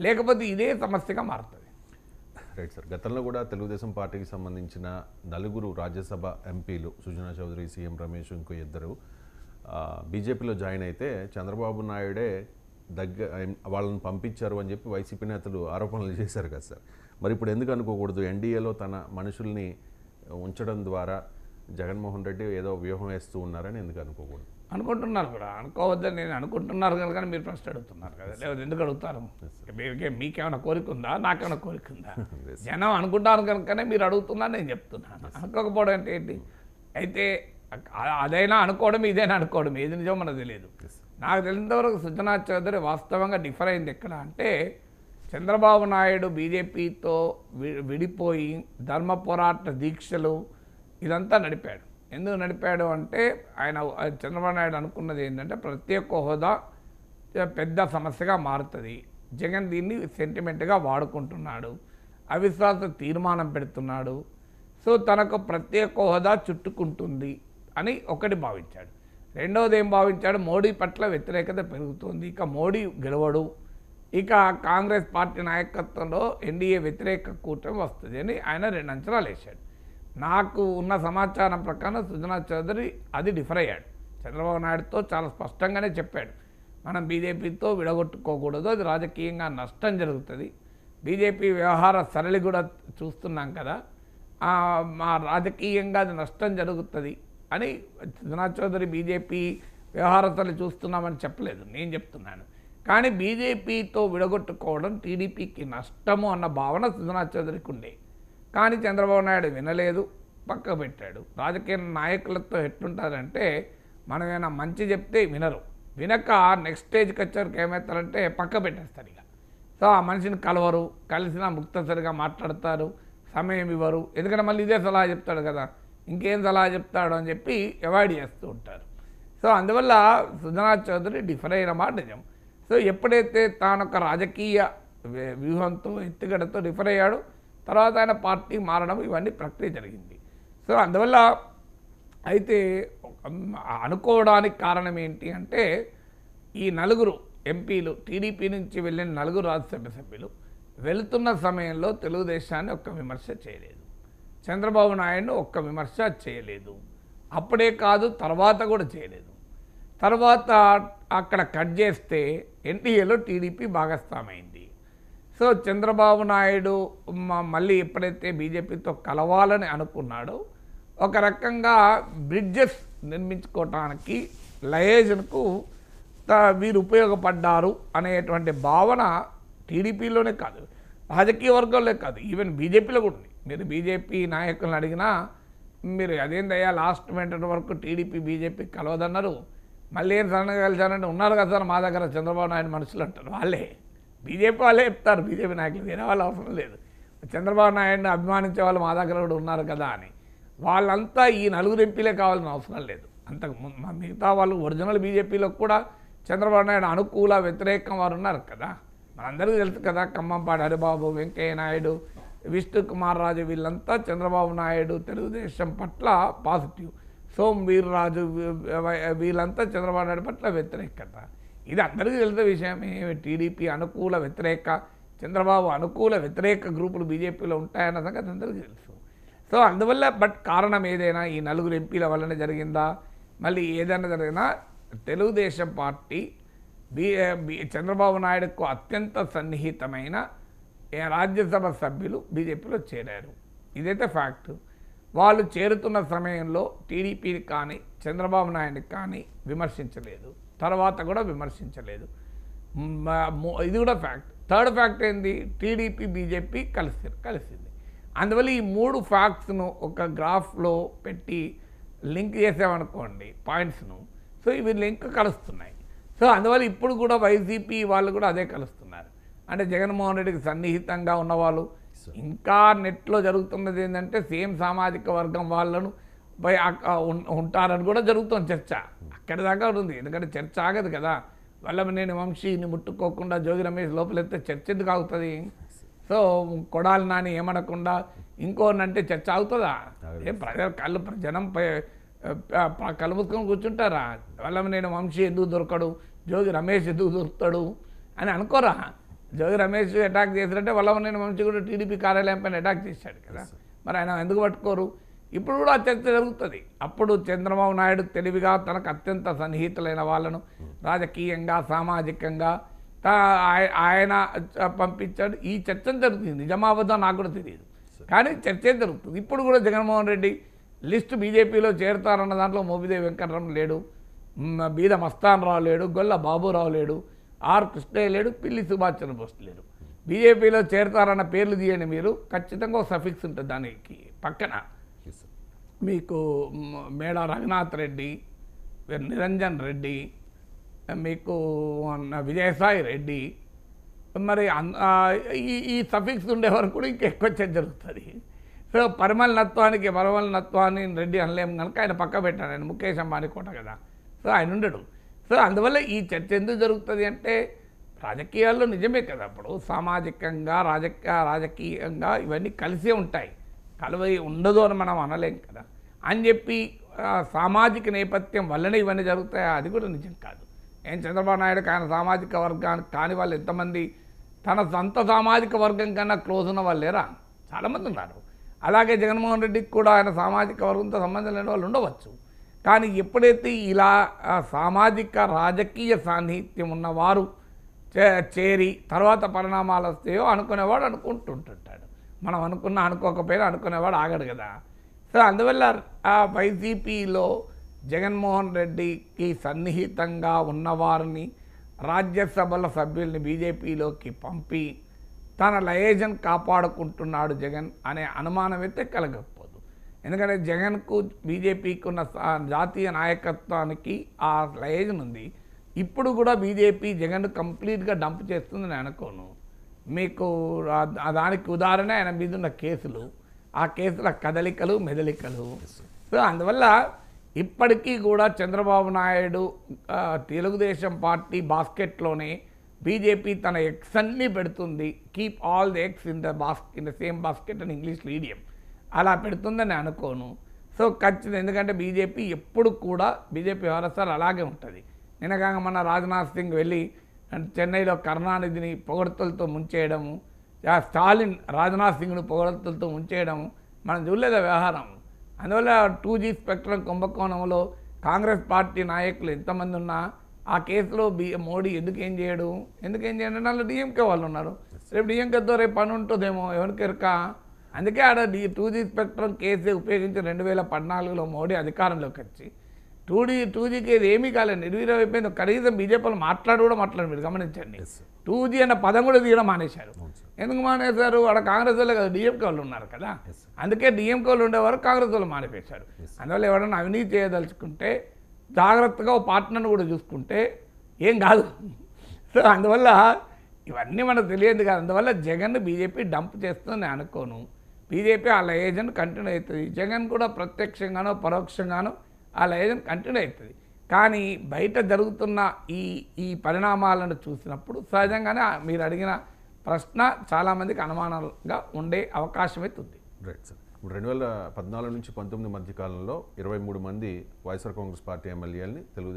లేకపోతే ఇదే సమస్యగా మారుతుంది. Right sir. గతంలో కూడా తెలుగుదేశం పార్టీకి సంబంధించిన 4 రాజ్యసభ ఎంపీలు సుజనా చౌదరి, సీఎం రమేష్, ఇంకో 2 బీజేపీలో జాయిన్ అయితే చంద్రబాబు నాయుడే వాళ్ళని పంపించారు అని చెప్పి వైసీపీ నేతలు ఆరోపణలు చేశారు కదా సార్. మరి ఇప్పుడు ఎందుకు అనుకోకూడదు ఎన్డీఏలో తన మనుషుల్ని ఉంచడం ద్వారా జగన్మోహన్ రెడ్డి ఏదో వ్యూహం వేస్తూ ఉన్నారని ఎందుకు అనుకోకూడదు? అనుకుంటున్నారు కూడా, అనుకోవద్దని నేను అనుకుంటున్నారు కనుక మీరు ప్రశ్న అడుగుతున్నారు కదా, లేదా ఎందుకు అడుగుతారు? మీకేమైనా కోరిక ఉందా, నాకేమైనా కోరిక ఉందా? జనం అనుకుంటారు కనుకనే మీరు అడుగుతున్నారు, నేను చెప్తున్నాను. అనుకోకపోవడం అంటే ఏంటి? అయితే అదైనా అనుకోవడం, ఇదైనా అనుకోవడం, ఏది నిజమో మనకు తెలియదు. నాకు తెలిసినంతవరకు సుజనా చౌదరి వాస్తవంగా డిఫర్ అయింది ఎక్కడ అంటే, చంద్రబాబు నాయుడు బీజేపీతో విడిపోయి ధర్మ పోరాట దీక్షలు ఇదంతా నడిపాడు. ఎందుకు నడిపాడు అంటే, ఆయన చంద్రబాబు నాయుడు అనుకున్నది ఏంటంటే ప్రత్యేక హోదా పెద్ద సమస్యగా మారుతుంది, జగన్ దీన్ని సెంటిమెంట్గా వాడుకుంటున్నాడు, అవిశ్వాస తీర్మానం పెడుతున్నాడు, సో తనకు ప్రత్యేక హోదా చుట్టుకుంటుంది అని ఒకటి భావించాడు. రెండవది ఏం భావించాడు, మోడీ పట్ల వ్యతిరేకత పెరుగుతుంది, ఇక మోడీ గెలవడు, ఇక కాంగ్రెస్ పార్టీ నాయకత్వంలో ఎన్డీఏ వ్యతిరేక కూటమి వస్తుంది అని ఆయన 2 అంచనాలు వేశాడు. నాకు ఉన్న సమాచారం ప్రకారం సుజనా చౌదరి అది డిఫర్ అయ్యాడు. చంద్రబాబు నాయుడుతో చాలా స్పష్టంగానే చెప్పాడు, మనం బీజేపీతో విడగొట్టుకోకూడదు, అది రాజకీయంగా నష్టం జరుగుతుంది, బీజేపీ వ్యవహార సరళి కూడా చూస్తున్నాం కదా, మా రాజకీయంగా అది నష్టం జరుగుతుంది అని సుజనా చౌదరి బీజేపీ వ్యవహార సరళి చూస్తున్నామని చెప్పలేదు, నేను చెప్తున్నాను. కానీ బీజేపీతో విడగొట్టుకోవడం టీడీపీకి నష్టము అన్న భావన సుజనా చౌదరికి ఉండే. కానీ చంద్రబాబు నాయుడు వినలేదు, పక్క పెట్టాడు. రాజకీయ నాయకులతో ఎట్లుంటారంటే, మనం ఏమైనా మంచి చెప్తే వినరు, వినక నెక్స్ట్ స్టేజ్కి వచ్చేసరికి ఏమవుతారంటే పక్క పెట్టేస్తారు ఇక. సో ఆ మనిషిని కలవరు, కలిసినా ముక్తసరిగా మాట్లాడతారు, సమయం ఇవ్వరు, ఎందుకంటే మళ్ళీ ఇదే సలహా చెప్తాడు కదా, ఇంకేం సలహా చెప్తాడు అని చెప్పి అవాయిడ్ చేస్తూ ఉంటారు. సో అందువల్ల సుజనా చౌదరి డిఫర్ అయిన మాట నిజం. సో ఎప్పుడైతే తాను ఒక రాజకీయ వ్యూహంతో ఎత్తుగడతో డిఫర్ అయ్యాడు, తర్వాత ఆయన పార్టీ మారడం ఇవన్నీ ప్రక్రియ జరిగింది. సో అందువల్ల అయితే అనుకోవడానికి కారణం ఏంటి అంటే, ఈ 4 ఎంపీలు టీడీపీ నుంచి వెళ్ళిన 4 రాజ్యసభ సభ్యులు వెళుతున్న సమయంలో తెలుగుదేశాన్ని ఒక్క విమర్శ చేయలేదు, చంద్రబాబు నాయుడును ఒక్క విమర్శ చేయలేదు, అప్పుడే కాదు తర్వాత కూడా చేయలేదు. తర్వాత అక్కడ కట్ చేస్తే ఎన్డీఏలో టీడీపీ భాగస్వామైంది. సో చంద్రబాబు నాయుడు మళ్ళీ ఎప్పుడైతే బీజేపీతో కలవాలని అనుకున్నాడో, ఒక రకంగా బ్రిడ్జెస్ నిర్మించుకోవటానికి లయేజన్కు వీరు ఉపయోగపడ్డారు అనేటువంటి భావన టీడీపీలోనే కాదు, రాజకీయ వర్గంలో కాదు, ఈవెన్ బీజేపీలో కూడా ఉంది. మీరు బీజేపీ నాయకులను అడిగినా మీరు అదేందయ్యా లాస్ట్ మినిట్ వరకు టీడీపీ బీజేపీ కలవదన్నారు, మళ్ళీ ఏం సడన్గా కలిసారంటే ఉన్నారు కదా సార్ మా దగ్గర చంద్రబాబు నాయుడు మనుషులు అంటారు. వాళ్ళే బీజేపీ వాళ్ళే చెప్తారు, బీజేపీ నాయకులు, వేరే వాళ్ళు అవసరం లేదు, చంద్రబాబు నాయుడిని అభిమానించే వాళ్ళు మా దగ్గర కూడా ఉన్నారు కదా అని. వాళ్ళంతా ఈ 4 ఎంపీలే కావాల్సిన అవసరం లేదు, అంతకు మిగతా వాళ్ళు ఒరిజినల్ బీజేపీలో కూడా చంద్రబాబు నాయుడు అనుకూల వ్యతిరేకం వారు ఉన్నారు కదా, మనందరికీ తెలుసు కదా. ఖమ్మంపాటి హరిబాబు, వెంకయ్య నాయుడు, విష్ణు కుమార్ రాజు, వీళ్ళంతా చంద్రబాబు నాయుడు తెలుగుదేశం పట్ల పాజిటివ్, సోమ్ వీర్రాజు వీళ్ళంతా చంద్రబాబు నాయుడు పట్ల వ్యతిరేకత. ఇది అందరికీ తెలిసిన విషయమే. టీడీపీ అనుకూల వ్యతిరేక, చంద్రబాబు అనుకూల వ్యతిరేక గ్రూపులు బీజేపీలో ఉంటాయన్న సంగతి అందరికీ తెలుసు. సో అందువల్ల కారణం ఏదైనా ఈ 4 ఎంపీల వల్లనే జరిగిందా, మళ్ళీ ఏదైనా జరిగినా తెలుగుదేశం పార్టీ చంద్రబాబు నాయుడుకు అత్యంత సన్నిహితమైన రాజ్యసభ సభ్యులు బీజేపీలో చేరారు, ఇదైతే ఫ్యాక్ట్. వాళ్ళు చేరుతున్న సమయంలో టీడీపీని కానీ చంద్రబాబు నాయుడిని కానీ విమర్శించలేదు, తర్వాత కూడా విమర్శించలేదు, ఇది కూడా ఫ్యాక్ట్. థర్డ్ ఫ్యాక్ట్ ఏంది, టీడీపీ బీజేపీ కలిసింది. అందువల్ల ఈ 3 ఫ్యాక్ట్స్ను ఒక గ్రాఫ్లో పెట్టి లింక్ చేసామనుకోండి పాయింట్స్ను, సో ఇవి లింక్ కలుస్తున్నాయి. సో అందువల్ల ఇప్పుడు కూడా వైసీపీ వాళ్ళు కూడా అదే కలుస్తున్నారు. అంటే జగన్మోహన్ రెడ్డికి సన్నిహితంగా ఉన్నవాళ్ళు, ఇంకా నెట్లో జరుగుతున్నది ఏంటంటే సేమ్ సామాజిక వర్గం వాళ్ళను ఉంటారని కూడా జరుగుతుంది చర్చ, అక్కడి దాకా ఉంది. ఎందుకంటే చర్చ ఆగదు కదా, వల్లభనేని వంశీని ముట్టుకోకుండా జోగి రమేష్ లోపలెత్తే చర్చ ఎందుకు ఆగుతుంది? సో కొడాలి నాని ఏమనకుండా ఇంకోనంటే చర్చ ఆగుతుందా? ఏం జనం కళ్ళు మూసుకొని కూర్చుంటారా? వల్లభనేని వంశీ ఎందుకు దొరకడు, జోగి రమేష్ ఎందుకు దొరుకుతాడు అని అనుకోరా? జోగి రమేష్ అటాక్ చేసినట్టే వల్లభనేని వంశీ కూడా టీడీపీ కార్యాలయం పైన అటాక్ చేశాడు కదా, మరి ఆయన ఎందుకు పట్టుకోరు? ఇప్పుడు కూడా ఆ చర్చ జరుగుతుంది. అప్పుడు చంద్రబాబు నాయుడు తెలివిగా తనకు అత్యంత సన్నిహితులైన వాళ్ళను రాజకీయంగా సామాజికంగా ఆయన పంపించాడు. ఈ చర్చ జరుగుతుంది, నిజమాబద్దా నాకు కూడా తెలియదు, కానీ చర్చే జరుగుతుంది. ఇప్పుడు కూడా జగన్మోహన్ రెడ్డి లిస్టు బీజేపీలో చేరుతారన్న దాంట్లో మోపిదేవి వెంకటరమణ లేడు, బీద మస్తాన్ రావు లేడు, గొల్ల బాబురావు లేడు, ఆర్ కృష్ణయ్య లేడు, పిల్లి సుభాష్ చంద్రబోస్ లేడు. బీజేపీలో చేరుతారన్న పేర్లు తీయండి మీరు, ఖచ్చితంగా ఒక సఫిక్స్ ఉంటుంది దానికి పక్కన. మీకు మేడా రఘునాథ్ రెడ్డి, నిరంజన్ రెడ్డి, మీకు విజయసాయి రెడ్డి, మరి ఈ సఫిక్స్ ఉండే వరకు కూడా ఇంకెక్కువ చర్చ జరుగుతుంది. సో పరిమళనత్వాన్ని రెడ్డి అనలేము కనుక ఆయన పక్క పెట్టాడు. ఆయన ముఖేష్ అంబానీ కోట కదా, సో ఆయన ఉండడు. సో అందువల్ల ఈ చర్చ ఎందుకు జరుగుతుంది అంటే రాజకీయాల్లో నిజమే కదా, అప్పుడు సామాజికంగా రాజకీయంగా ఇవన్నీ కలిసే ఉంటాయి, కలవై ఉండదు అని మనం అనలేం కదా. అని చెప్పి సామాజిక నేపథ్యం వల్లనే ఇవన్నీ జరుగుతాయా? అది కూడా నిజం కాదు. చంద్రబాబు నాయుడుకి ఆయన సామాజిక వర్గానికి కాని వాళ్ళు ఎంతమంది తన సొంత సామాజిక వర్గం కన్నా క్లోజ్ ఉన్న వాళ్ళు లేరా? చాలామంది ఉన్నారు. అలాగే జగన్మోహన్ రెడ్డికి కూడా ఆయన సామాజిక వర్గంతో సంబంధం లేని వాళ్ళు ఉండవచ్చు. కానీ ఎప్పుడైతే ఇలా సామాజిక రాజకీయ సాన్నిహిత్యం ఉన్నవారు చేరి తర్వాత పరిణామాలు వస్తాయో అనుకునేవాడు అనుకుంటుంటాడు. మనం అనుకోకపోయినా అనుకునేవాడు ఆగడు కదా. సో అందువల్ల వైసీపీలో జగన్మోహన్ రెడ్డికి సన్నిహితంగా ఉన్నవారిని రాజ్యసభల సభ్యుల్ని బీజేపీలోకి పంపి తన లయేజన్ కాపాడుకుంటున్నాడు జగన్ అనే అనుమానం అయితే కలగకపోదు. ఎందుకంటే జగన్కు బీజేపీకి ఉన్న జాతీయ నాయకత్వానికి ఆ లయేజన్ ఉంది. ఇప్పుడు కూడా బీజేపీ జగన్ కంప్లీట్గా డంప్ చేస్తుందని అనుకోను. మీకు దానికి ఉదాహరణ ఆయన మీద ఉన్న కేసులు, ఆ కేసుల కదలికలు మెదలికలు. సో అందువల్ల ఇప్పటికీ కూడా చంద్రబాబు నాయుడు తెలుగుదేశం పార్టీ బాస్కెట్లోనే బీజేపీ తన ఎగ్స్ అన్నీ పెడుతుంది. Keep all the eggs in the same basket అని ఇంగ్లీష్లో ఈడియం, అలా పెడుతుందని అనుకోను. సో ఖచ్చితంగా, ఎందుకంటే బీజేపీ ఎప్పుడు కూడా బీజేపీ వ్యవస్థలు అలాగే ఉంటుంది. నిన్నగాక మన రాజ్నాథ్ సింగ్ వెళ్ళి చెన్నైలో కరుణానిధిని పొగడ్తలతో ముంచేయడము, స్టాలిన్ రాజ్నాథ్ సింగ్ను పొగడ్తలతో ముంచేయడము మనం చూడలేదా వ్యవహారం. అందువల్ల 2G స్పెక్ట్రమ్ కుంభకోణంలో కాంగ్రెస్ పార్టీ నాయకులు ఎంతమంది ఉన్నా ఆ కేసులో మోడీ ఎందుకేం చేయడు అంటే వాళ్ళు డిఎంకే వాళ్ళు ఉన్నారు. రేపు డిఎంకేతో రేపు పని ఉంటుందేమో ఎవరికి ఎరక. అందుకే ఆడ 2G స్పెక్ట్రమ్ కేసు ఉపయోగించి 2014లో మోడీ అధికారంలోకి వచ్చి 2Gకి ఏమీ కాలేదు, నిర్వీర్యం అయిపోయింది. కనీసం బీజేపీలో మాట్లాడు మీరు గమనించండి. 2G అన్న పదం కూడా తీయడం మానేశారు. ఎందుకు మానేశారు? అక్కడ కాంగ్రెస్ వాళ్ళు కదా, డిఎంకే వాళ్ళు ఉన్నారు కదా, అందుకే డిఎంకే వాళ్ళు ఉండేవారు, కాంగ్రెస్ వాళ్ళు మానేపేశారు. అందువల్ల ఎవరైనా అవినీతి చేయదలుచుకుంటే జాగ్రత్తగా ఓ పార్ట్నర్ని కూడా చూసుకుంటే ఏం కాదు. సో అందువల్ల ఇవన్నీ మనకు తెలియదు కదా. అందువల్ల జగన్ బీజేపీ డంప్ చేస్తుందని నేను అనుకోను. బీజేపీ ఆ లయేజన్ కంటిన్యూ అవుతుంది. జగన్ కూడా ప్రత్యక్షంగానో పరోక్షంగానో ఆ లయేజన్ కంటిన్యూ అవుతుంది. కానీ బయట జరుగుతున్న ఈ పరిణామాలను చూసినప్పుడు సహజంగానే మీరు అడిగిన ప్రశ్న చాలామందికి అనుమానంగా ఉండే అవకాశం అయితే ఉంది. Right sir. ఇప్పుడు 2014 నుంచి 19 మధ్య కాలంలో 23 మంది వైఎస్ఆర్ కాంగ్రెస్ పార్టీ ఎమ్మెల్యేలని తెలుగుదేశం